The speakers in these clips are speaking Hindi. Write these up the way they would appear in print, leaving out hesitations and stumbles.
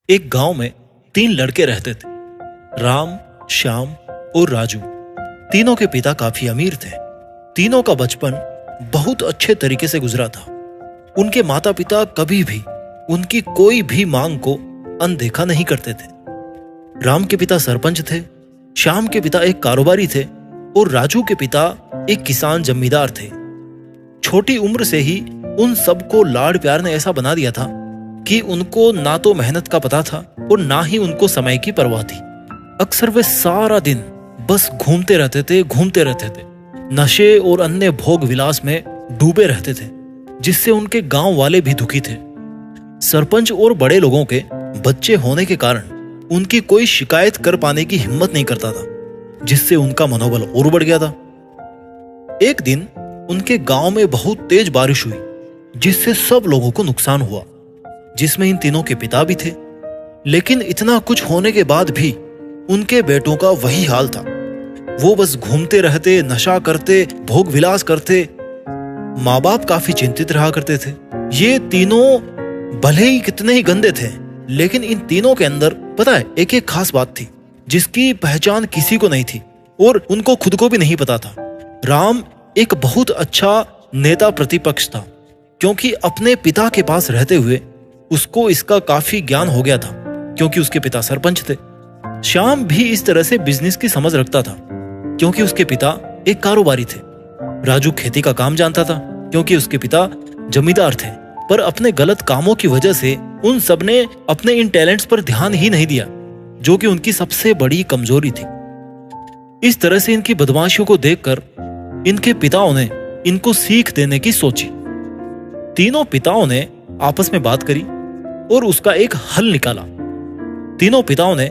एक गांव में 3 लड़के रहते थे, राम, श्याम और राजू। तीनों के पिता काफी अमीर थे। तीनों का बचपन बहुत अच्छे तरीके से गुजरा था। उनके माता पिता कभी भी उनकी कोई भी मांग को अनदेखा नहीं करते थे। राम के पिता सरपंच थे, श्याम के पिता एक कारोबारी थे और राजू के पिता एक किसान जमींदार थे। छोटी उम्र से ही उन सबको लाड़ प्यार ने ऐसा बना दिया था कि उनको ना तो मेहनत का पता था और ना ही उनको समय की परवाह थी। अक्सर वे सारा दिन बस घूमते रहते थे। नशे और अन्य भोग विलास में डूबे रहते थे, जिससे उनके गांव वाले भी दुखी थे। सरपंच और बड़े लोगों के बच्चे होने के कारण उनकी कोई शिकायत कर पाने की हिम्मत नहीं करता था, जिससे उनका मनोबल और बढ़ गया था। एक दिन उनके गांव में बहुत तेज बारिश हुई, जिससे सब लोगों को नुकसान हुआ, जिसमें इन तीनों के पिता भी थे। लेकिन इतना कुछ होने के बाद भी उनके बेटों का वही हाल था। वो बस घूमते रहते, नशा करते, भोग विलास करते। माँ बाप काफी चिंतित रहा करते थे। ये तीनों भले ही कितने ही गंदे थे, लेकिन इन तीनों के अंदर पता है एक एक खास बात थी, जिसकी पहचान किसी को नहीं थी और उनको खुद को भी नहीं पता था। राम एक बहुत अच्छा नेता प्रतिपक्ष था, क्योंकि अपने पिता के पास रहते हुए उसको इसका काफी ज्ञान हो गया था, क्योंकि उसके पिता सरपंच थे। श्याम भी इस तरह से बिजनेस की समझ रखता था, क्योंकि उसके पिता एक कारोबारी थे। राजू खेती का काम जानता था, क्योंकि उसके पिता जमींदार थे। पर अपने गलत कामों की वजह से उन सब ने अपने इन टैलेंट्स पर ध्यान ही नहीं दिया, जो कि उनकी सबसे बड़ी कमजोरी थी। इस तरह से इनकी बदमाशियों को देखकर इनके पिताओं ने इनको सीख देने की सोची। तीनों पिताओं ने आपस में बात करी और उसका एक हल निकाला। तीनों पिताओं ने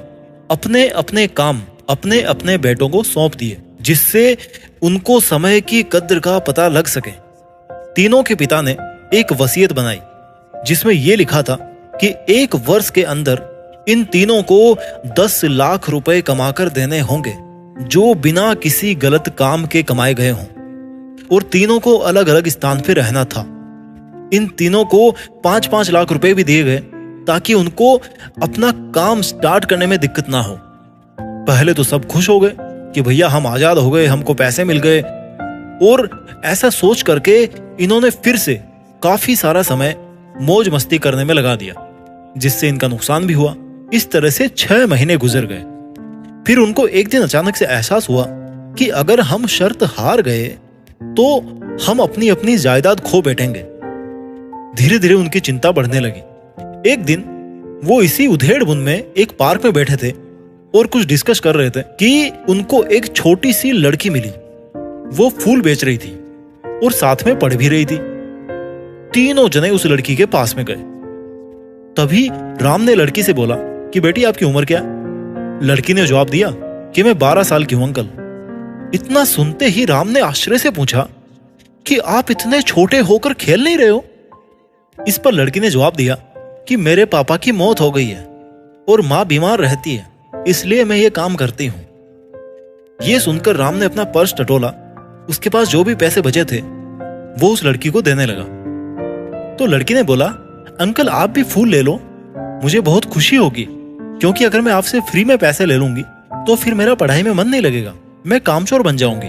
अपने अपने काम अपने अपने बेटों को सौंप दिए, जिससे उनको समय की कद्र का पता लग सके। तीनों के पिता ने एक वसीयत बनाई, जिसमें यह लिखा था कि 1 वर्ष के अंदर इन तीनों को 10 लाख रुपए कमाकर देने होंगे, जो बिना किसी गलत काम के कमाए गए हों। और तीनों को अलग अलग स्थान पर रहना था। इन तीनों को 5-5 लाख रुपए भी दिए गए, ताकि उनको अपना काम स्टार्ट करने में दिक्कत ना हो। पहले तो सब खुश हो गए कि भैया हम आजाद हो गए, हमको पैसे मिल गए। और ऐसा सोच करके इन्होंने फिर से काफी सारा समय मौज मस्ती करने में लगा दिया, जिससे इनका नुकसान भी हुआ। इस तरह से 6 महीने गुजर गए। फिर उनको एक दिन अचानक से एहसास हुआ कि अगर हम शर्त हार गए तो हम अपनी अपनी जायदाद खो बैठेंगे। धीरे धीरे उनकी चिंता बढ़ने लगी। एक दिन वो इसी उधेड़-बुन में एक पार्क में बैठे थे और कुछ डिस्कस कर रहे थे कि उनको एक छोटी सी लड़की मिली। वो फूल बेच रही थी और साथ में पढ़ भी रही थी। तीनों जने उस लड़की के पास में गए। तभी राम ने लड़की से बोला कि बेटी आपकी उम्र क्या है? लड़की ने जवाब दिया कि मैं 12 साल की हूं अंकल। इतना सुनते ही राम ने आश्चर्य से पूछा कि आप इतने छोटे होकर खेल नहीं रहे हो? इस पर लड़की ने जवाब दिया कि मेरे पापा की मौत हो गई है और माँ बीमार रहती है, इसलिए मैं ये काम करती हूं। ये सुनकर राम ने अपना पर्स टटोला। उसके पास जो भी पैसे बचे थे वो उस लड़की को देने लगा। तो लड़की ने बोला, अंकल आप भी फूल ले लो, मुझे बहुत खुशी होगी, क्योंकि अगर मैं आपसे फ्री में पैसे ले लूंगी तो फिर मेरा पढ़ाई में मन नहीं लगेगा, मैं कामचोर बन जाऊंगी,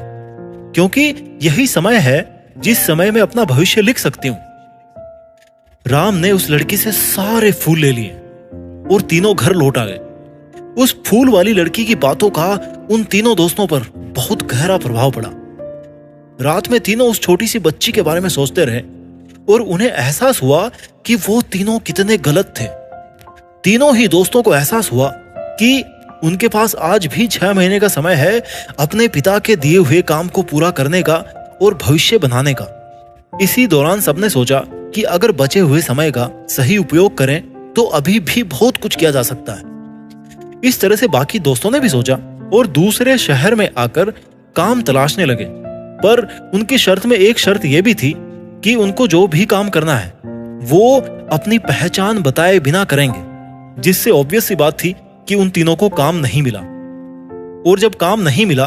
क्योंकि यही समय है जिस समय मैं अपना भविष्य लिख सकती हूं। राम ने उस लड़की से सारे फूल ले लिए और तीनों घर लौट आ गए। उस फूल वाली लड़की की बातों का उन तीनों दोस्तों पर बहुत गहरा प्रभाव पड़ा। रात में तीनों उस छोटी सी बच्ची के बारे में सोचते रहे और उन्हें एहसास हुआ कि वो तीनों कितने गलत थे। तीनों ही दोस्तों को एहसास हुआ कि उनके पास आज भी 6 महीने का समय है अपने पिता के दिए हुए काम को पूरा करने का और भविष्य बनाने का। इसी दौरान सबने सोचा कि अगर बचे हुए समय का सही उपयोग करें तो अभी भी बहुत कुछ किया जा सकता है। इस तरह से बाकी दोस्तों ने भी सोचा और दूसरे शहर में आकर काम तलाशने लगे। पर उनकी शर्त में एक शर्त यह भी थी कि उनको जो भी काम करना है वो अपनी पहचान बताए बिना करेंगे, जिससे ऑब्वियस सी बात थी कि उन तीनों को काम नहीं मिला। और जब काम नहीं मिला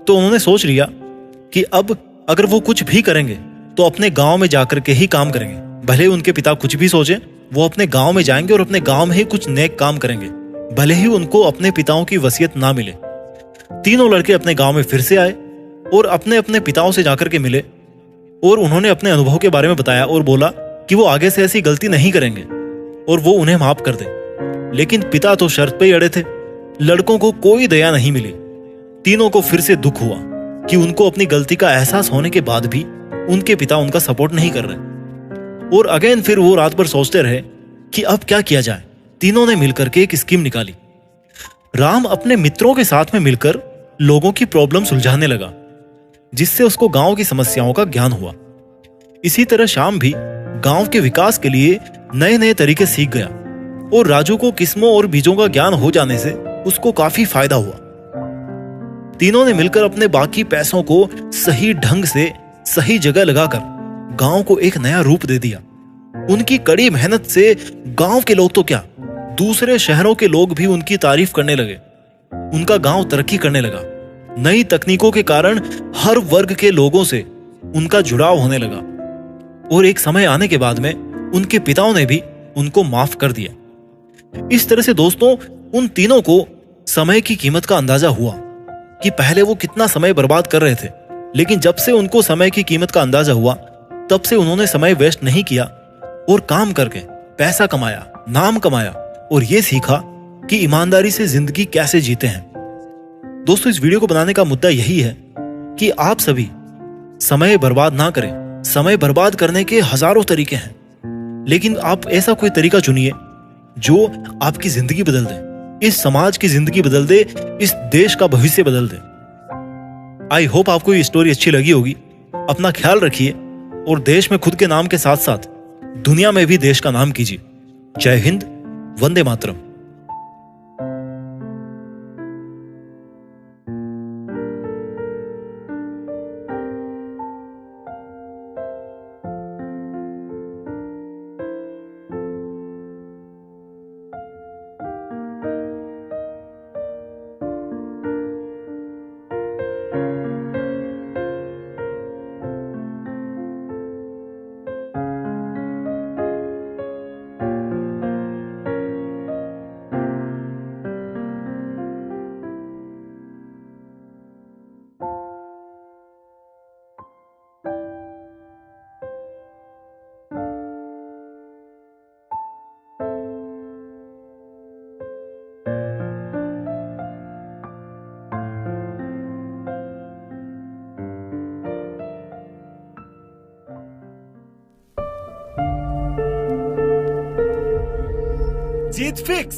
तो उन्होंने सोच लिया कि अब अगर वो कुछ भी करेंगे तो अपने गांव में जाकर के ही काम करेंगे। भले उनके पिता कुछ भी सोचे, वो अपने गांव में जाएंगे और अपने गांव में ही कुछ नेक काम करेंगे, भले ही उनको अपने पिताओं की वसीयत ना मिले। तीनों लड़के अपने गांव में फिर से आए और अपने अपने पिताओं से जाकर के मिले और उन्होंने अपने अनुभव के बारे में बताया और बोला कि वो आगे से ऐसी गलती नहीं करेंगे और वो उन्हें माफ कर दे। लेकिन पिता तो शर्त पे ही अड़े थे। लड़कों को कोई दया नहीं मिली। तीनों को फिर से दुख हुआ कि उनको अपनी गलती का एहसास होने के बाद भी उनके पिता उनका सपोर्ट नहीं कर रहे। और अगेन फिर वो रात भर सोचते रहे कि अब क्या किया जाए। तीनों ने मिलकर के एक स्कीम निकाली। राम अपने मित्रों के साथ में मिलकर लोगों की प्रॉब्लम सुलझाने लगा, जिससे उसको गांव की समस्याओं का ज्ञान हुआ। इसी तरह श्याम भी गांव के विकास के लिए नए नए तरीके सीख गया और राजू को किस्मों और बीजों का ज्ञान हो जाने से उसको काफी फायदा हुआ। तीनों ने मिलकर अपने बाकी पैसों को सही ढंग से सही जगह लगाकर गांव को एक नया रूप दे दिया। उनकी कड़ी मेहनत से गांव के लोग तो क्या, दूसरे शहरों के लोग भी उनकी तारीफ करने लगे। उनका गांव तरक्की करने लगा। नई तकनीकों के कारण हर वर्ग के लोगों से उनका जुड़ाव होने लगा और एक समय आने के बाद में उनके पिताओं ने भी उनको माफ कर दिया। इस तरह से दोस्तों, उन तीनों को समय की कीमत का अंदाजा हुआ कि पहले वो कितना समय बर्बाद कर रहे थे, लेकिन जब से उनको समय की कीमत का अंदाजा हुआ तब से उन्होंने समय वेस्ट नहीं किया और काम करके पैसा कमाया, नाम कमाया और ये सीखा कि ईमानदारी से जिंदगी कैसे जीते हैं। दोस्तों, इस वीडियो को बनाने का मुद्दा यही है कि आप सभी समय बर्बाद ना करें। समय बर्बाद करने के हजारों तरीके हैं, लेकिन आप ऐसा कोई तरीका चुनिए जो आपकी जिंदगी बदल दे, इस समाज की जिंदगी बदल दे, इस देश का भविष्य बदल दे। आई होप आपको ये स्टोरी अच्छी लगी होगी। अपना ख्याल रखिए और देश में खुद के नाम के साथ साथ दुनिया में भी देश का नाम कीजिए। जय हिंद, वंदे मातरम। जीत फिक्स।